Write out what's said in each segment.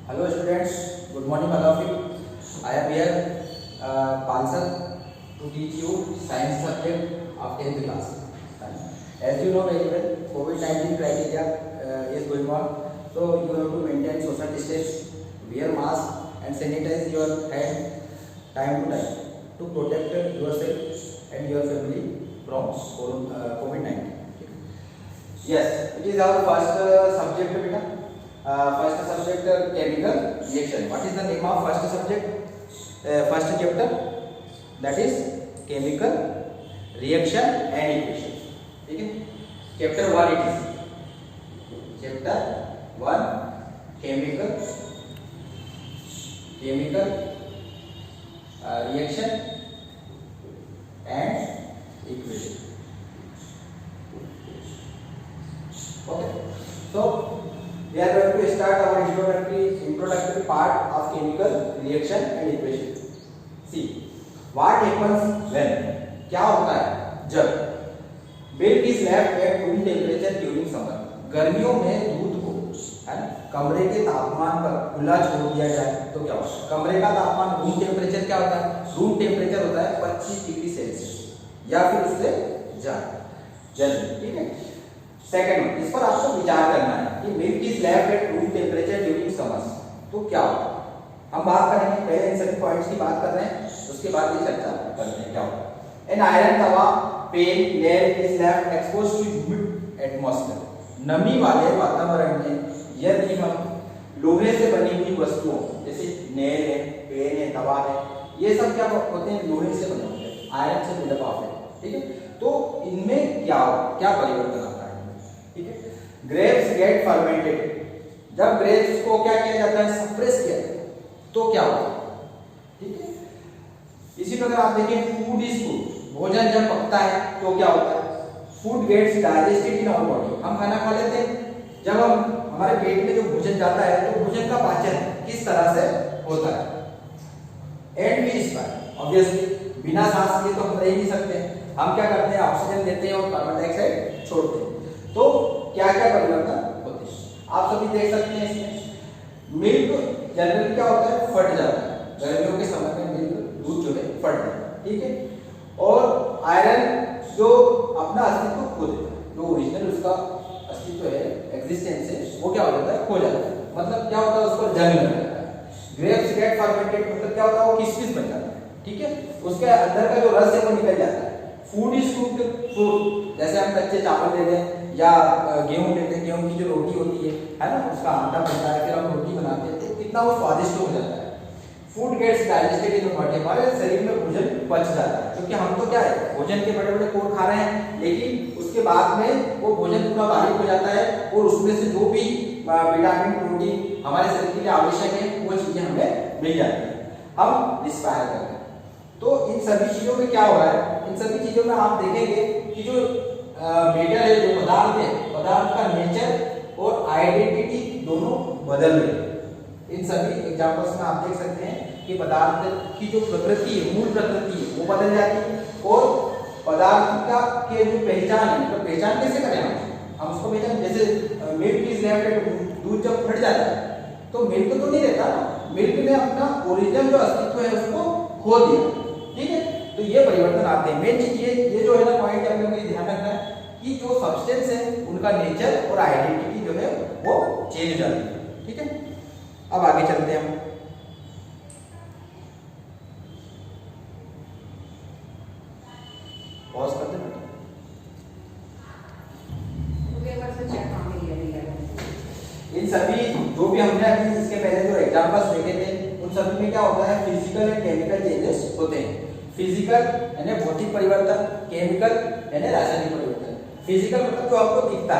Hello students, good morning all of you. I am here, Pansar, to teach you science subject of 10th class. As you know very well, COVID-19 criteria is going on, so you have to maintain social distance, wear mask and sanitize your hand time to time to protect yourself and your family from COVID-19. Yes, it is our first subject, beta. First subject chemical reaction. What is the name of first subject? First chapter, that is chemical reaction and equation. ठीक है? Chapter 1 it is. Chapter 1 chemical reaction and equation. Okay. So we are going to start our introductory part of chemical reaction and equation. See, what happens when? क्या होता है जब milk is left at room temperature during summer? गर्मियों में दूध को है ना कमरे के तापमान पर खुला छोड़ दिया जाए तो क्या होगा? कमरे का तापमान रूम टेम्परेचर क्या होता है? रूम टेम्परेचर होता है 25 डिग्री सेल्सियस या फिर उससे ज्यादा जनरली. ठीक है. सेकंड, इस पर आपको विचार करना है कि milk is left at room temperature during summers तो क्या होगा. हम बात करेंगे, पहले इन सभी पॉइंट्स की बात कर रहे हैं, उसके बाद ये चर्चा करते हैं क्या होगा. An iron tawa pan layer is left exposed to humid atmosphere. नमी वाले वातावरण में यदि हम लोहे से बनी हुई वस्तुओं जैसे नेल है, पेन है, तवा है, ये सब क्या होते हैं? लोहे से बने होते हैं, आयरन से बिल्डअप होते हैं. ठीक है. तो इनमें क्या परिवर्तन आता है? ठीक है. Grapes get fermented. जब ग्रेप्स को क्या किया जाता है? सप्रेस किया जाता है तो क्या होता है? ठीक है. इसी प्रकार आप देखें फूड इज फूड. भोजन जब पकता है तो क्या होता है? Food gets digested in our body. हम खाना खा लेते हैं, जब हम हमारे पेट में जो भोजन जाता है तो भोजन का पाचन किस तरह से होता है? And we respire. ऑब्वियसली बिना सांस लिए तो हम रह नहीं सकते. हम क्या करते हैं? ऑक्सीजन लेते हैं और कार्बन डाइऑक्साइड छोड़ते हैं. तो क्या क्या परिवर्तन होते हैं आप सभी देख सकते हैं. इसमें मिल्क जनरली क्या होता है? फट जाता है. गर्मियों के समय में मिल्क दूध जो है फट जाता है. ठीक है. और आयरन जो अपना अस्तित्व खो देता है, जो ओरिजिनल उसका अस्तित्व है, एग्जिस्टेंस है, वो क्या हो जाता है? खो जाता है. मतलब क्या होता है? उस पर जंग लग जाता है. ग्रेप्स गेट फर्मेंटेड मतलब क्या होता है? वो किसमिस बन जाता है. ठीक है. उसके अंदर का जो रस है वो निकल जाता है. Food is cooked fruit. जैसे हम कच्चे चावल ले लें या गेहूं लेते हैं, गेहूं की जो रोटी होती है ना, उसका आटा बनता है, फिर हम रोटी बनाते हैं तो कितना वो स्वादिष्ट हो जाता है. Food gets digested in the body. हमारे शरीर में भोजन पच जाता है, क्योंकि हम तो क्या है भोजन के बड़े बड़े कोट खा रहे हैं, लेकिन उसके बाद में वो भोजन पूरा बारीक हो जाता है और उसमें से जो भी विटामिन प्रोटीन हमारे शरीर के लिए आवश्यक है वो चीजें हमें मिल जाती है. हम रिस्पायर करते हैं. तो इन सभी चीजों में क्या हो रहा है? इन सभी चीजों में आप देखेंगे कि जो मेटर है, जो पदार्थ है, पदार्थ का नेचर और आइडेंटिटी दोनों बदल रहे हैं. इन सभी एग्जांपल्स में आप देख सकते हैं कि पदार्थ की जो प्रकृति है, मूल प्रकृति है, वो बदल जाती है और पदार्थ का के जो पहचान है, तो पहचान कैसे करें हम उसको पहचान. जैसे मिल्क इज लेफ्ट एट, दूध जब फट जाता है तो मिल्क तो नहीं रहता ना, मिल्क ने अपना ओरिजिनल जो अस्तित्व है उसको खो दिया. ठीक है. तो ये परिवर्तन आते हैं. मेन चीज ये जो है ना पॉइंट आप लोगों को ध्यान रखना है कि जो सब्सटेंस है उनका नेचर और आइडेंटिटी जो है वो चेंज हो जाती है. ठीक है. अब आगे चलते हैं हम. पॉज कर दें. इन सभी जो भी हमने अभी इसके पहले जो एग्जांपल्स देखे थे उन सभी में क्या होता है? फिजिकल एंड केमिकल चेंजेस होते हैं. फिजिकल यानी भौतिक परिवर्तन, केमिकल यानी रासायनिक परिवर्तन. फिजिकल मतलब जो आपको दिखता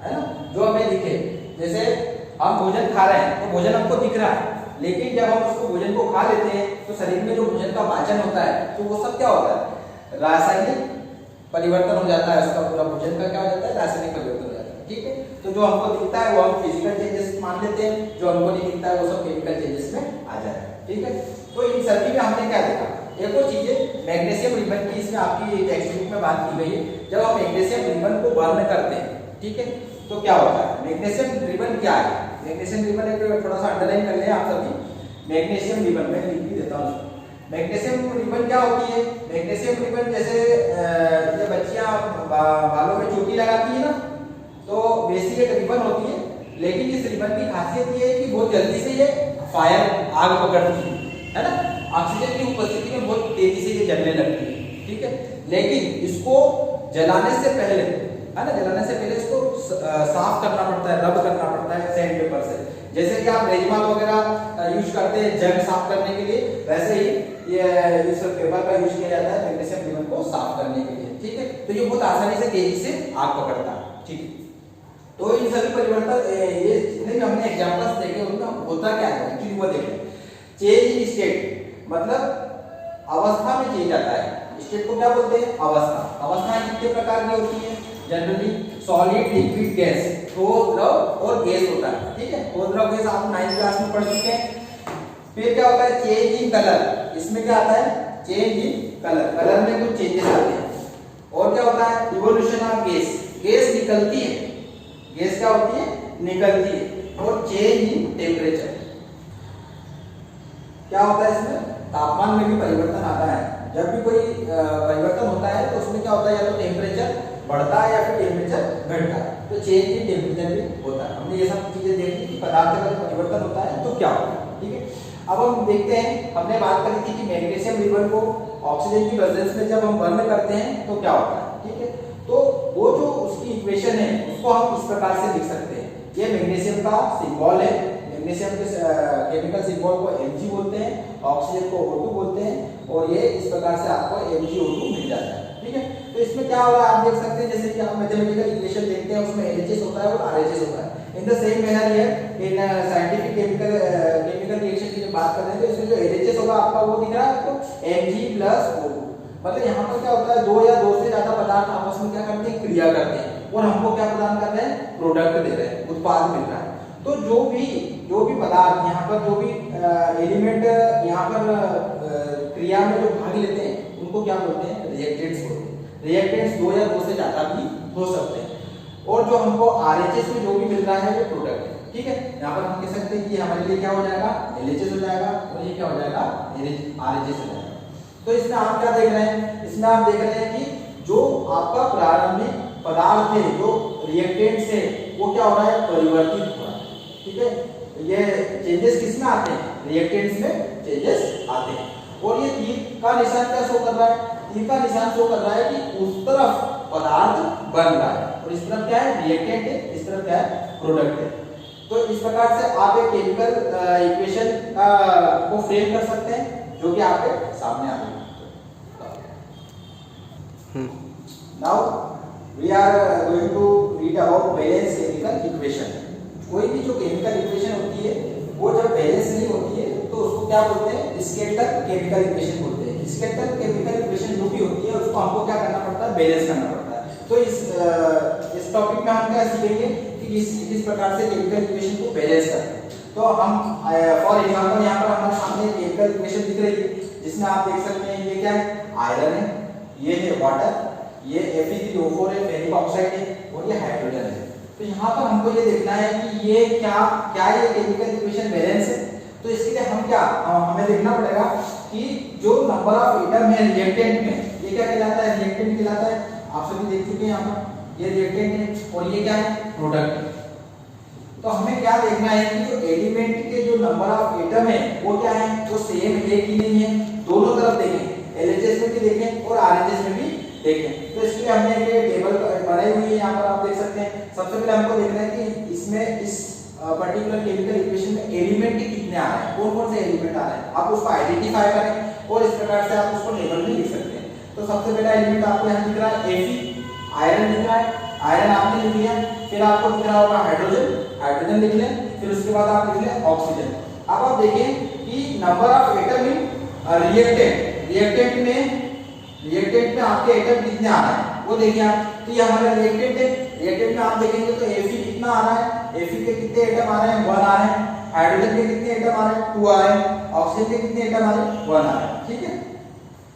है ना, जो हमें दिखे. जैसे हम भोजन खा रहे हैं तो भोजन हमको दिख रहा है, लेकिन जब हम उसको भोजन को खा लेते हैं तो शरीर में जो भोजन का पाचन होता है तो वो सब क्या होता है? रासायनिक परिवर्तन हो जाता है. उसका पूरा भोजन का क्या हो जाता है? रासायनिक परिवर्तन हो जाता है. ठीक है. तो जो हमको दिखता है वो हम फिजिकल चेंजेस मान लेते हैं, जो हमको नहीं दिखता है वो सब केमिकल चेंजेस में आ जाता है. ठीक है. तो इन सभी में हमने क्या देखा? एक और चीज है मैग्नीशियम रिबन की, इसमें आपकी टेक्स्ट बुक में बात की गई है. जब हम मैग्नीशियम रिबन को बर्न करते हैं, ठीक है, तो क्या होता है? मैग्नीशियम रिबन क्या है? मैग्नीशियम रिबन एक थोड़ा सा अंडरलाइन कर लें आप सभी। मैग्नीशियम रिबन मैं लिख भी देता हूँ। मैग्नीशियम रिबन क्या होती है? मैग्नीशियम रिबन जैसे ये बच्चियां बालों में चोटी लगाती है ना, तो वैसी एक रिबन होती है, लेकिन इस रिबन की खासियत ये है कि बहुत जल्दी से ये फायर आग पकड़ती है ना, ऑक्सीजन की उपस्थिति में बहुत तेजी से ये जलने लगती है, ठीक है। लेकिन इसको जलाने से पहले है ना, जलाने से पहले इसको साफ करना पड़ता है, रब करना पड़ता है सैंड पेपर से। जैसे कि आप रेजमाल वगैरह यूज करते हैं जंग साफ करने के लिए, वैसे ही ये इस पेपर का यूज किया जाता है मैग्नीशियम रिबन को साफ करने के लिए, ठीक है। तो ये बहुत आसानी से तेजी से आग पकड़ता है, ठीक है। तो इन सभी परिवर्तन ये जितने भी हमने एग्जांपल्स देखे उनका होता क्या है एक्चुअली वो देखें। चेंज इन स्टेट मतलब अवस्था में चेंज आता है। स्टेट को क्या बोलते हैं? अवस्था। अवस्थाएं कितने प्रकार की होती है? जनरली सॉलिड, लिक्विड, गैस, ठोस, द्रव और गैस होता है, ठीक है। ठोस, द्रव, गैस आप 9th क्लास में पढ़ चुके हैं। फिर क्या होता है? Change in colour. इसमें क्या आता है? Change in colour. कलर में कुछ चेंजेस आते हैं। और क्या होता है? Evolution of gas. गैस निकलती है, गैस क्या होती है? निकलती है। और चेंज इन टेम्परेचर, क्या होता है? इसमें तापमान में भी परिवर्तन आता है। जब भी कोई परिवर्तन होता है तो उसमें क्या होता है? या तो टेम्परेचर बढ़ता है या फिर टेम्परेचर घटता है। तो चेंज इन टेम्परेचर भी होता है। हमने ये सब चीजें देखी कि पदार्थ का परिवर्तन होता है तो क्या होता है, ठीक है। अब हम देखते हैं, हमने बात करी थी कि मैग्नीशियम रिबन को ऑक्सीजन की प्रेजेंस में जब हम बर्न करते हैं तो क्या होता है, ठीक है। तो वो जो उसकी इक्वेशन है उसको हम इस प्रकार से लिख सकते हैं। ये मैग्नीशियम का सिंबल है। मैग्नीशियम के केमिकल सिंबल को Mg बोलते हैं, ऑक्सीजन को O2 बोलते हैं, और ये इस प्रकार से आपको MgO2 मिल जाता है, ठीक है। तो इसमें क्या होगा आप देख सकते हैं, जैसे कि आप मैथमेटिकल इक्वेशन देखते हैं उसमें LHS होता है और RHS होता है। In the same manner here in scientific chemical reaction की जब बात कर रहे हैं तो इसमें जो LHS होगा आपका वो दिख रहा है आपको Mg + O2। मतलब यहाँ पर क्या होता है? दो या दो से ज्यादा पदार्थ आपस में क्या करते हैं? क्रिया करते हैं और हमको क्या प्रदान कर रहे हैं? प्रोडक्ट दे रहे हैं, उत्पाद मिल रहा है। तो जो भी पदार्थ यहाँ पर जो भी एलिमेंट यहाँ पर क्रिया में जो भाग लेते हैं उनको क्या बोलते हैं? रिएक्टेंट्स बोलते हैं। रिएक्टेंट्स दो या दो से ज्यादा भी हो सकते हैं। और जो हमको RHS में जो भी मिल रहा है वो प्रोडक्ट है, ठीक है। यहाँ पर हम कह सकते हैं कि हमारे लिए क्या हो जाएगा? LHS हो जाएगा और ये क्या हो जाएगा? RHS हो जाएगा। तो इसमें आप क्या देख रहे हैं? इसमें आप देख रहे हैं कि जो आपका प्रारंभिक पदार्थ है, जो रिएक्टेंट्स है, वो क्या हो रहा है? परिवर्तित हो रहा है, ठीक है। ये चेंजेस किसमें आते हैं? रिएक्टेंट्स में चेंजेस आते हैं। और ये तीर का निशान क्या शो कर रहा है? तीर का निशान शो कर रहा है कि उस तरफ पदार्थ बन रहा है और इस तरफ क्या है? रिएक्टेंट है, इस तरफ क्या है? प्रोडक्ट है। तो इस प्रकार से आप एक केमिकल इक्वेशन को फ्रेम कर सकते हैं जो कि आपके सामने आ रही है। Now we are going to read about balance chemical equation. कोई भी जो केमिकल इक्वेशन होती है वो जब बैलेंस नहीं होती है तो उसको क्या बोलते हैं? स्कैटर केमिकल इक्वेशन बोलते हैं। स्कैटर केमिकल इक्वेशन जो भी होती है उसको हमको क्या करना पड़ता है? बैलेंस करना पड़ता है। तो इस टॉपिक में हम क्या सीखेंगे कि किस प्रकार से केमिकल इक्वेशन को बैलेंस करते हैं। तो हम फॉर एग्जांपल यहाँ पर हमारे सामने केमिकल इक्वेशन दिख रही है जिसमें आप देख सकते हैं ये क्या है? आयरन है, ये है वाटर, ये Fe3O4 है, फेरिक ऑक्साइड है, और ये हाइड्रोजन है। तो यहाँ पर हमको ये देखना है कि ये क्या ये केमिकल इक्वेशन बैलेंस है। तो इसके लिए हमें देखना पड़ेगा कि जो नंबर ऑफ एटम है रिएक्टेंट में, ये क्या कहलाता है? रिएक्टेंट कहलाता है। आप सभी देख चुके हैं यहाँ पर ये रिएक्टेंट है और ये क्या है? प्रोडक्ट है। तो हमें क्या देखना है कि जो एलिमेंट के जो नंबर ऑफ एटम है वो क्या है? वो सेम एक ही नहीं है, दोनों तरफ देखें, LHS में भी देखें और RHS में भी देखें। तो इसके लिए हमने एक टेबल बनाई हुई है, यहाँ पर आप देख सकते हैं। सबसे पहले हमको देखना है कि इसमें इस पर्टिकुलर केमिकल इक्वेशन में एलिमेंट कितने आ रहे हैं, कौन कौन से एलिमेंट आ रहे हैं, आप उसको आइडेंटिफाई करें और इस प्रकार से आप उसको टेबल में लिख सकते हैं। तो सबसे पहला एलिमेंट आपको यहाँ दिख रहा है Fe, आयरन दिख रहा है, आयरन आपने लिख लिया। फिर आपको दिख रहा होगा हाइड्रोजन, हाइड्रोजन लिख लें। फिर उसके बाद आप लिख लें ऑक्सीजन। अब आप देखें कि number of atom in reactant में आपके एटम कितने आ रहे हैं वो देखिए आप। तो ये हमारा रिएक्टेंट है, रिएक्टेंट में आप देखेंगे तो Fe कितना आ रहा है? Fe के कितने एटम आ रहे हैं? 1 आ रहे हैं। हाइड्रोजन के कितने एटम आ रहे हैं? 2 आ रहे हैं। ऑक्सीजन के कितने एटम आ रहे हैं? 1 आ रहे हैं, ठीक है।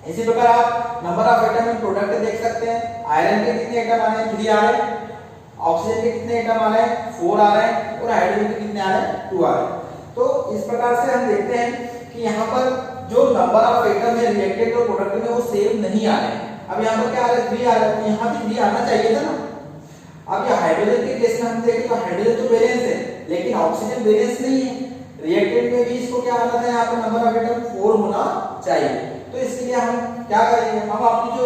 इसी प्रकार आप number of atom in product देख सकते हैं। आयरन के कितने एटम आ रहे हैं? 3 आ रहे हैं। ऑक्सीजन के कितने एटम आ रहे हैं, 4 आ रहे हैं, और हाइड्रोजन के कितने आ रहे हैं, 2 आ रहे हैं। तो इस प्रकार से हम देखते हैं कि यहाँ पर जो नंबर ऑफ एटम है रिएक्टेंट और प्रोडक्ट में वो सेम नहीं आ रहे हैं। अब यहाँ पर क्या आ रहा है, 3 आ रहा है, यहाँ भी 3 आना चाहिए था ना। अब ये हाइड्रोजन के केस में हम देखें तो हाइड्रोजन तो बैलेंस है, लेकिन ऑक्सीजन बैलेंस नहीं है। रिएक्टेंट में भी इसको क्या आना था, यहाँ पर नंबर ऑफ एटम 4 होना चाहिए। तो इसके लिए हम क्या करेंगे, हम अपनी जो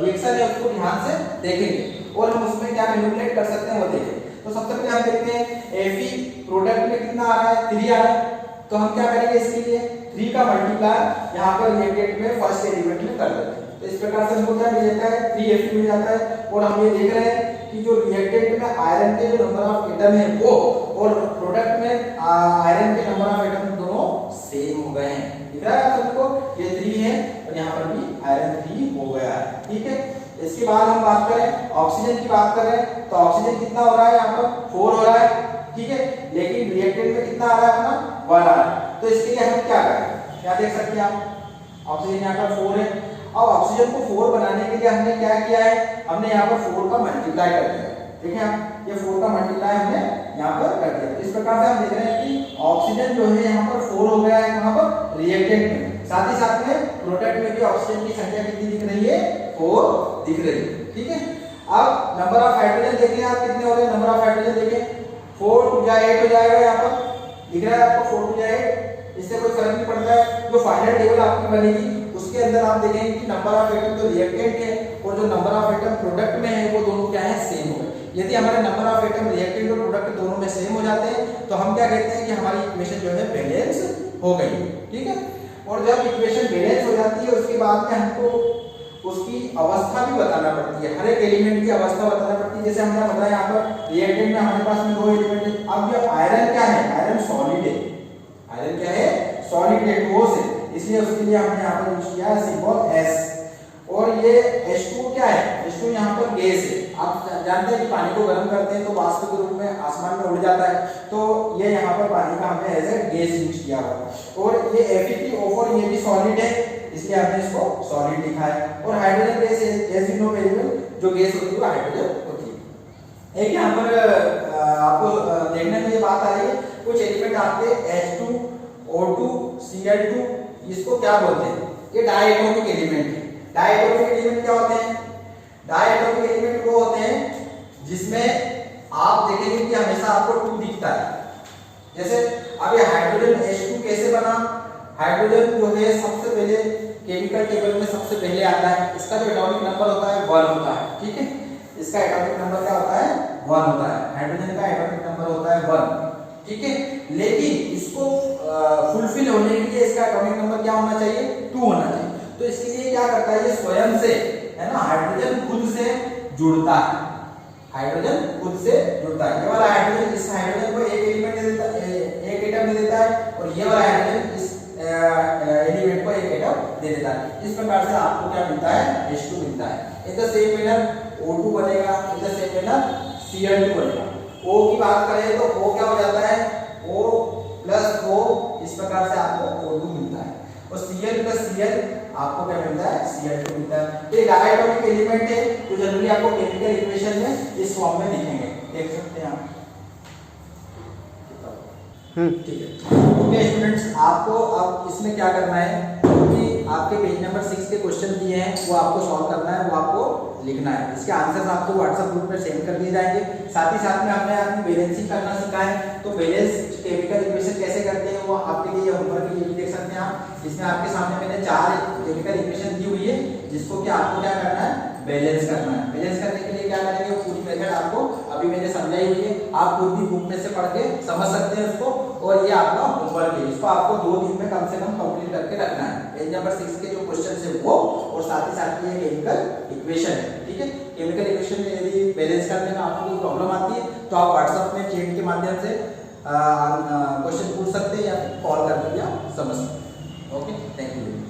रिएक्शन है उसको ध्यान से देखेंगे और हम उसमें क्या मैनिपुलेट कर सकते हैं वो देखेंगे। तो सबसे पहले हम देखते हैं Fe प्रोडक्ट में कितना आ रहा है, 3 आ रहा है। तो हम क्या करेंगे, इसके लिए 3 का मल्टीप्लाई यहाँ पर रिएक्टेंट में फर्स्ट एलिमेंट में कर देते हैं। तो इस प्रकार से हमको क्या मिल जाता है, 3Fe मिल जाता है। और हम ये देख रहे हैं कि जो रिएक्टेंट में आयरन के जो नंबर ऑफ एटम है वो और प्रोडक्ट में आयरन के नंबर ऑफ एटम दोनों सेम हो गए हैं। दिख रहा है आपको, ये 3 है और यहाँ पर भी आयरन 3 हो गया है। ठीक है, इसके बाद हम बात करें ऑक्सीजन की बात करें तो ऑक्सीजन कितना हो रहा है, यहाँ पर 4 हो रहा है। ठीक है, लेकिन रिएक्टेंट में कितना आ रहा है, अपना 1 आ रहा है। तो इसके लिए हम क्या करें, क्या देख सकते हैं आप, ऑक्सीजन यहाँ पर 4 है। अब ऑक्सीजन को 4 बनाने के लिए हमने क्या किया है, हमने यहाँ पर 4 का मल्टीप्लाई कर दिया। ठीक है, ये 4 का मल्टीप्लाई हमने यहाँ पर कर दिया। इस प्रकार से हम देख रहे हैं कि ऑक्सीजन जो है यहाँ पर 4 हो गया है, यहाँ पर रिएक्टेंट में। साथ ही साथ में प्रोडक्ट में भी ऑक्सीजन की संख्या कितनी दिख रही है, 4 दिख रही है। ठीक है, अब नंबर ऑफ हाइड्रोजन देखें आप कितने हो रहे हैं, नंबर ऑफ हाइड्रोजन देखें 4 2 जा 8 हो जाएगा। यहाँ पर दिख रहा है आपको 4 2 जा 8, इससे कोई फर्क नहीं पड़ता है। जो फाइनल टेबल आपकी बनेगी उसके अंदर आप देखेंगे कि नंबर ऑफ एटम तो रिएक्टेंट है और जो नंबर ऑफ एटम प्रोडक्ट में है वो दोनों क्या है, सेम हो गए। यदि हमारे नंबर ऑफ एटम रिएक्टेंट और प्रोडक्ट दोनों में सेम हो जाते हैं तो हम क्या कहते हैं कि हमारी इक्वेशन जो है बैलेंस हो गई। ठीक है, और जब इक्वेशन बैलेंस हो जाती है उसके बाद में हमको उसकी अवस्था भी बताना पड़ती है, हर एक एलिमेंट की अवस्था बताना पड़ती है। जैसे हमने बताया यहाँ पर रिएक्टेंट में हमारे पास में 2 एलिमेंट है। अब ये आयरन क्या है, आयरन सॉलिड है। आयरन क्या है, सॉलिड है, ठोस है, इसलिए उसके लिए हमने यहाँ पर यूज किया है सिंबल S। और ये H2 क्या है, H2 यहाँ पर गैस है। आप जानते हैं कि पानी को गर्म करते हैं तो वाष्प के रूप में आसमान में उड़ जाता है, तो ये यहाँ पर पानी का हमने एज ए गैस यूज किया हुआ। और ये Fe3O4 ये भी सॉलिड है, इसलिए हमने इसको सॉलिड लिखा है। और hydrogen gas as you know very well, जो गैस होती है वो हाइड्रोजन होती है। एक यहाँ पर आपको देखने में ये बात आ रही है, कुछ एलिमेंट आपके H2O2 Cl2, इसको क्या बोलते हैं, ये डायटोमिक एलिमेंट है। डायटोमिक एलिमेंट क्या होते हैं, डायटोमिक एलिमेंट वो होते हैं जिसमें आप देखेंगे कि हमेशा आपको 2 दिखता है। जैसे अब ये हाइड्रोजन H2 कैसे बना, हाइड्रोजन जो है सबसे पहले केमिकल टेबल में सबसे पहले आता है, इसका जो एटॉमिक नंबर होता है 1 होता है। ठीक है, इसका एटॉमिक नंबर क्या होता है, 1 होता है। हाइड्रोजन का एटॉमिक नंबर होता है 1। ठीक है, लेकिन इसको फुलफिल होने के लिए इसका एटॉमिक नंबर क्या होना चाहिए, 2 होना चाहिए। तो इसके लिए क्या करता है, ये स्वयं से है ना, हाइड्रोजन खुद से जुड़ता है, हाइड्रोजन खुद से जुड़ता है। ये वाला हाइड्रोजन इस हाइड्रोजन को एक एलिमेंट दे देता है, एक एटम दे देता है, और ये वाला हाइड्रोजन इस एलिमेंट को एक एटम दे देता है। इस प्रकार से आपको क्या मिलता है, H2 मिलता है। In the same manner O2 बनेगा, in the same manner Cl2 बनेगा। O की बात करें तो O क्या हो जाता है, O प्लस O, इस प्रकार से आपको O2 मिलता है। और Cl प्लस Cl आपको क्या मिलता है, Cl2 मिलता है। तो ये डायटोमिक एलिमेंट है, तो जनरली आपको केमिकल इक्वेशन में इस फॉर्म में दिखेंगे, देख सकते हैं आप। ठीक है, ओके स्टूडेंट्स, आपको अब इसमें क्या करना है कि आपके पेज नंबर 6 के क्वेश्चन दिए हैं वो आपको सॉल्व करना है, वो आपको लिखना है। इसके आंसर्स आपको व्हाट्सएप ग्रुप में सेंड कर दिए जाएंगे। साथ ही साथ में हमने आपको बैलेंसिंग करना सिखाया है, तो बैलेंस केमिकल इक्वेशन कैसे करते हैं वो आपके लिए होमवर्क ये भी देख सकते हैं आप। इसमें आपके सामने मैंने 4 केमिकल इक्वेशन दी हुई है जिसको कि आपको क्या करना है, बैलेंस करना है। बैलेंस करने के लिए क्या करेंगे, पूरी मेथड आपको अभी मैंने समझाई हुई है, आप खुद भी बुक में से पढ़ के समझ सकते हैं उसको, और ये आपका होमवर्क है, इसको आपको 2 दिन में कम से कम कंप्लीट करके रखना है। पेज नंबर 6 के जो क्वेश्चन है वो, और साथ ही साथ ये केमिकल इक्वेशन है। ठीक है, केमिकल इक्वेशन में यदि बैलेंस करने में आपको कोई प्रॉब्लम आती है तो आप व्हाट्सएप में चैट के माध्यम से क्वेश्चन पूछ सकते हैं या कॉल करके या समझ सकते हैं। Okay, thank you.